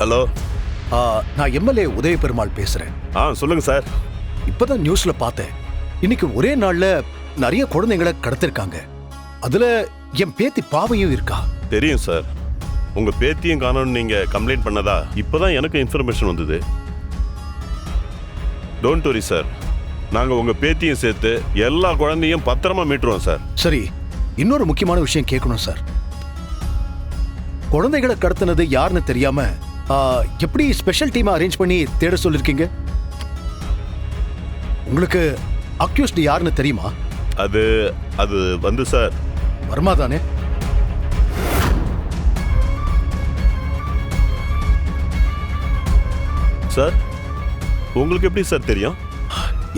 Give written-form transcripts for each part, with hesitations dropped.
Hello. நான் MLA உதய பெருமாள் பேசுறேன். சொல்லுங்க சார். இப்பதான் நியூஸ்ல பார்த்தேன். இன்னைக்கு ஒரே நாள்ல நிறைய குழந்தைங்களை கடத்திருக்காங்க. அதுல என் பேத்தி பாவையும் இருக்கா. தெரியும் சார். உங்க பேத்தியும் காணோம்னு நீங்க கம்ப்ளைண்ட் பண்ணதா இப்பதான் எனக்கு இன்ஃபர்மேஷன் வந்தது. Don't worry sir. நாங்க உங்க பேத்தியும் சேர்த்து எல்லா குழந்தையும் பத்திரமா மீட்டுருவோம் சார். சரி, இன்னொரு முக்கியமான விஷயம் கேட்கணும் சார். குழந்தைகளை கடத்தினது யாருன்னு தெரியாம எப்படி ஸ்பெஷல் டீம் அரேஞ்ச் பண்ணி தேட சொல்லிருக்கீங்க? உங்களுக்கு அக்யூஸ்ட் யாருன்னு தெரியுமா? அது அது வந்து சார், வர்மா தானே? சார் உங்களுக்கு எப்படி சார் தெரியும்?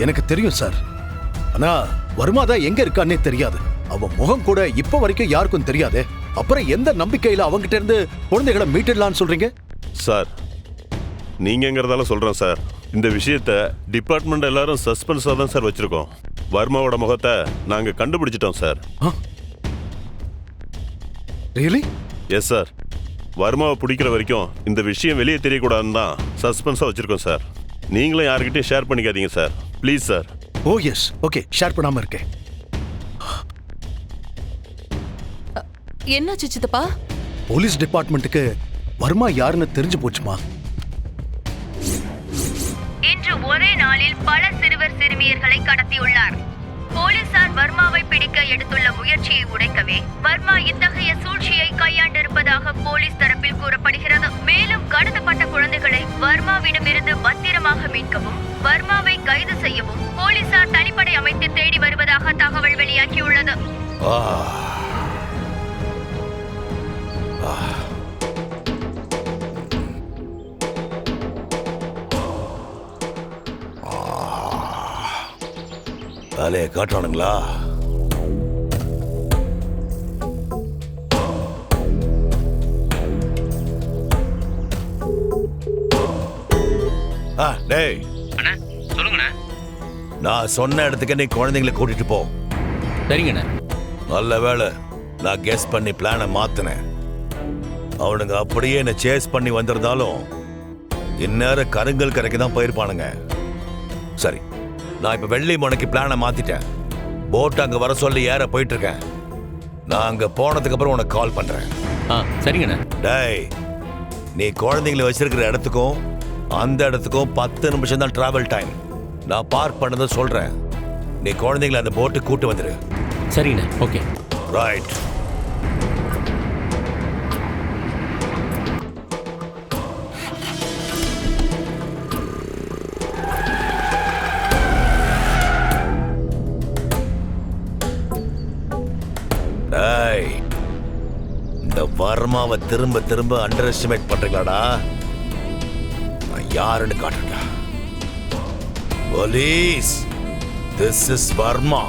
எனக்கு தெரியும் சார். ஆனா வர்மா தான் எங்க இருக்கான்னே தெரியாது. அவன் முகம் கூட இப்ப வரைக்கும் யாருக்கும் தெரியாது. அப்புறம் எந்த நம்பிக்கையில அவங்கிட்ட இருந்து குழந்தைகளை மீட்டிடலான்னு சொல்றீங்க? சார் நீங்கிறதால சொல்றேன் சார். இந்த விஷயத்த டிபார்ட்மெண்ட் எல்லாரும் சஸ்பென்ஸா தான் சார் வச்சிருக்கோம். வர்மாவோட முகத்தை நாங்க கண்டுபிடிச்சிட்டோம் சார். ரியலி? Yes sir. வர்மாவை பிடிக்கிற வரைக்கும் இந்த விஷயம் வெளியே தெரியக்கூடாதுன்னு தான் சஸ்பென்ஸா வச்சிருக்கோம் சார். நீங்களும் யாருக்கிட்டையும் ஷேர் பண்ணிக்காதீங்க sir, please sir. Oh yes, okay, share பண்ணாம இருக்கேன். என்னாச்சு சித்தப்பா? போலீஸ் டிபார்ட்மெண்ட்டுக்கு வர்மா யாருன்னு தெரிஞ்சு போச்சுமா. இன்று ஒரே நாளில் பல சிறுவர் சிறுமியர்களை கடத்தியுள்ளார். போலீசார் வர்மாவை பிடிக்க எடுத்துள்ள முயற்சியை உடைக்கவே வர்மா இத்தகைய சூழ்ச்சியை கையாண்டிருப்பதாக போலீஸ் தரப்பில் கூறப்படுகிறது. மேலும் கடத்தப்பட்ட குழந்தைகளை வர்மாவிடமிருந்து பத்திரமாக மீட்கவும் வர்மாவை கைது செய்யவும் போலீசார் தனிப்படை அமைத்து தேடி வருவதாக தகவல் வெளியாகியுள்ளது. வேலையை காட்டுறானுங்களா? டேய், சொல்லுங்கண்ணே. நான் சொன்ன இடத்துக்கு நீ குழந்தைங்களை கூட்டிட்டு போ. சரிங்கண்ணே. நல்ல வேலை, நான் கெஸ் பண்ணி பிளானை மாத்தினேன். அவனுங்க அப்படியே என்ன சேஸ் பண்ணி வந்திருந்தாலும் இந்நேரம் கருங்கல் கரைக்கு தான் போயிருப்பானுங்க. சரி, நான் இப்ப வெள்ளி மணிக்கு பிளானை மாத்திட்டேன். போட் அங்க வர சொல்லி ஏற போயிட்டு இருக்கேன். நான் அங்க போனதுக்கு அப்புறம் உனக்கு கால் பண்றேன். சரிங்கண்ணே. டேய், நீ குழந்தைங்களை வச்சிருக்கிற இடத்துக்கும் அந்த இடத்துக்கும் 10 நிமிஷம் தான் டிராவல் டைம். நான் பார்க் பண்ணதை சொல்றேன். நீ குழந்தைங்களை அந்த போட்டு கூட்டு வந்துரு. சரிங்கண்ணே. ஓகே. ரைட். இந்த வர்மாவை திரும்ப திரும்ப அண்டர் எஸ்டிமேட் பண்றீங்களாடா? நான் யாருன்னு காட்டுறா. Police, this is Varma.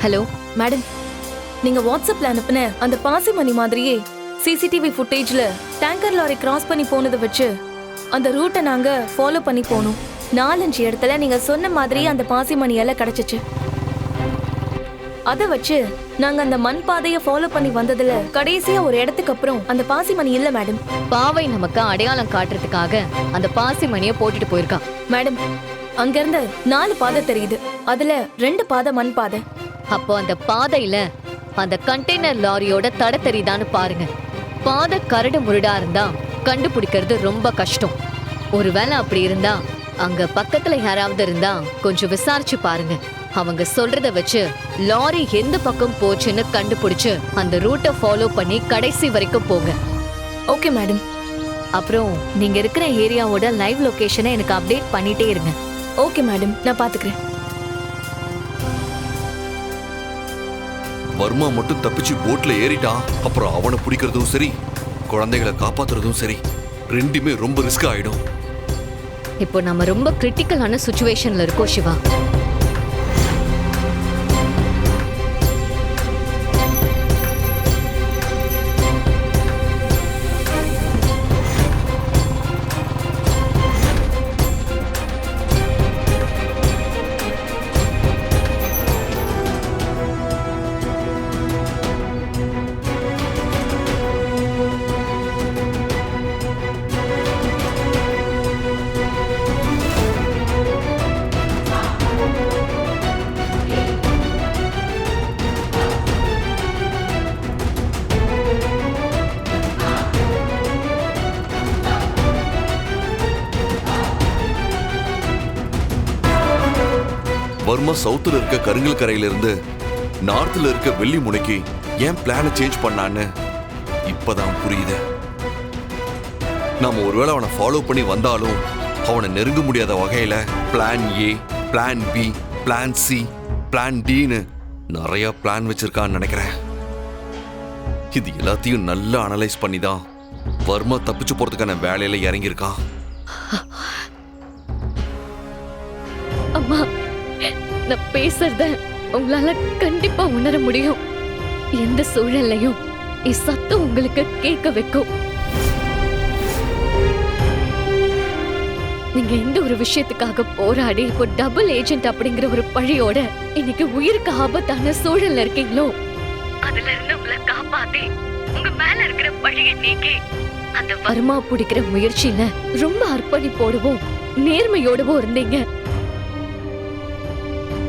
Hello madam, நீங்க வாட்ஸ்அப்ல அனுப்புன அந்த பாசி மணி மாதிரியே சிசிடிவி ஃபுட்டேஜ்ல டேங்கர் லாரி கிராஸ் பண்ணி போனதை வச்சு அந்த ரூட்டை நாங்க ஃபாலோ பண்ணி போனோம். 4-5 இடத்துல நீங்க சொன்ன மாதிரி அந்த பாசி மணி எல்லாம் கிடைச்சிச்சு. அதை வச்சு நாங்க அந்த மண் பாதையை ஃபாலோ பண்ணி வந்ததுல கடைசியா ஒரு இடத்துக்கு அப்புறம் அந்த பாசி மணி இல்ல மேடம். பாவை நமக்கு அடையாளம் காட்டுறதுக்காக அந்த பாசி மணியை போட்டுட்டு போயிருக்கா மேடம். அங்க இருந்து 4 பாதை தெரியுது. அதுல 2 பாதை மண் பாதை. அப்போ அந்த பாதையில அந்த கண்டெய்னர் லாரியோட தடை தெரியுதான்னு பாருங்க. பாதை கரடு முரடா இருந்தா கண்டுபிடிக்கிறது ரொம்ப கஷ்டம். ஒருவேளை அப்படி இருந்தா அங்க பக்கத்துல யாராவது இருந்தா கொஞ்சம் விசாரிச்சு பாருங்க. அவங்க சொல்றத வச்சு லாரி எந்த பக்கம் போச்சுன்னு கண்டுபிடிச்சு அந்த ரூட்டை ஃபாலோ பண்ணி கடைசி வரைக்கும் போங்க. Okay madam. அப்புறம் நீங்க இருக்கிற ஏரியாவோட லைவ் லொகேஷனை எனக்கு அப்டேட் பண்ணிட்டே இருங்க. ஓகே மேடம், நான் பாத்துக்கிறேன். வர்மா மட்டும் தப்பிச்சு போட்ல ஏறிட்டான். அப்புறம் அவனை பிடிக்கிறதும் சரி, குழந்தைகளை காப்பாத்துறதும் சரி. ரெண்டுமே ரொம்ப ரிஸ்க் ஆயிடும். இப்போ நம்ம ரொம்ப கிரிட்டிக்கலான சுச்சுவேஷன்ல இருக்கோம் சிவா. வர்மா சவுத்துல இருக்க கருங்கல் கரையில இருந்து நார்த்ல இருக்க வெள்ளி முனைக்கு ஏன் பிளானை சேஞ்ச் பண்ணான்னு இப்பதான் புரியுது. நாம ஒருவேளை அவனை ஃபாலோ பண்ணி வந்தாலும் அவனை நெருங்க முடியாத வகையில plan A, plan B, plan C, plan டின்னு நிறைய பிளான் வச்சிருக்கான்னு நினைக்கிறேன். இது எல்லாத்தையும் நல்லா அனலைஸ் பண்ணி தான் வர்மா தப்பிச்சு போறதுக்கான வேலையில இறங்கியிருக்கான். அம்மா, நான் பேசுறத உங்களால கண்டிப்பா உணர முடியும். எந்த சூழல்லையும் என் சத்தம் உங்களுக்கு கேட்க வைக்கும். நீங்க எந்த ஒரு விஷயத்துக்காக போராடி இப்போ டபுள் ஏஜென்ட் அப்படிங்கிற ஒரு பழியோட இன்னைக்கு உயிருக்கு ஆபத்தான சூழல்ல இருக்கீங்களோ, அதுல இருந்து உங்களை காப்பாத்தி உங்க மேல இருக்கிற பழியை நீக்கி அந்த வர்மா பிடிக்கிற முயற்சியில ரொம்ப அர்ப்பணிப்போடவும் நேர்மையோடவும் இருந்தீங்க.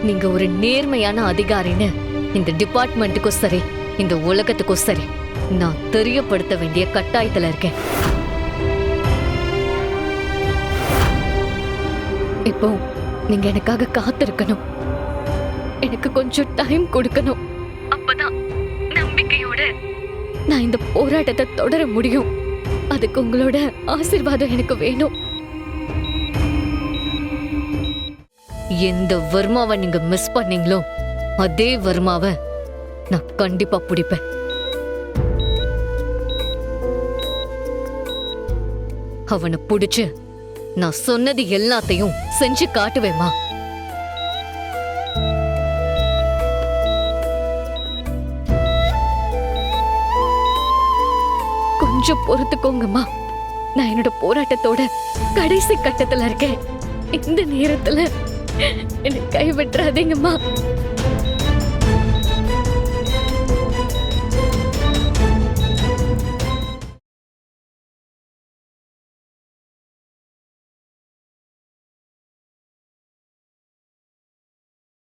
நீங்க ஒரு நேர்மையான அதிகாரின்னு இந்த டிபார்ட்மெண்ட்டுக்கும் சரி, இந்த உலகத்துக்கும் சரி நான் தெரியப்படுத்த வேண்டிய கட்டாயத்துல இருக்கேன். இப்போ நீங்க எனக்காக காத்திருக்கணும். எனக்கு கொஞ்சம் டைம் கொடுக்கணும். அப்பதான் நம்பிக்கையோட நான் இந்த போராட்டத்தை தொடர முடியும். அதுக்கு உங்களோட ஆசீர்வாதம் எனக்கு வேணும். எந்த வர்மாவை நீங்க மிஸ் பண்ணீங்களோ அதே வர்மாவை நான் கண்டிப்பா பிடிப்பேன். அவனை பிடிச்சு நான் சொன்னது எல்லாத்தையும் செஞ்சு காட்டுவேமா. கொஞ்சம் பொறுத்துக்கோங்கம்மா. நான் என்னோட போராட்டத்தோட கடைசி கட்டத்துல இருக்கேன். இந்த நேரத்துல என்னை கைவிட்டுறாதீங்கம்மா.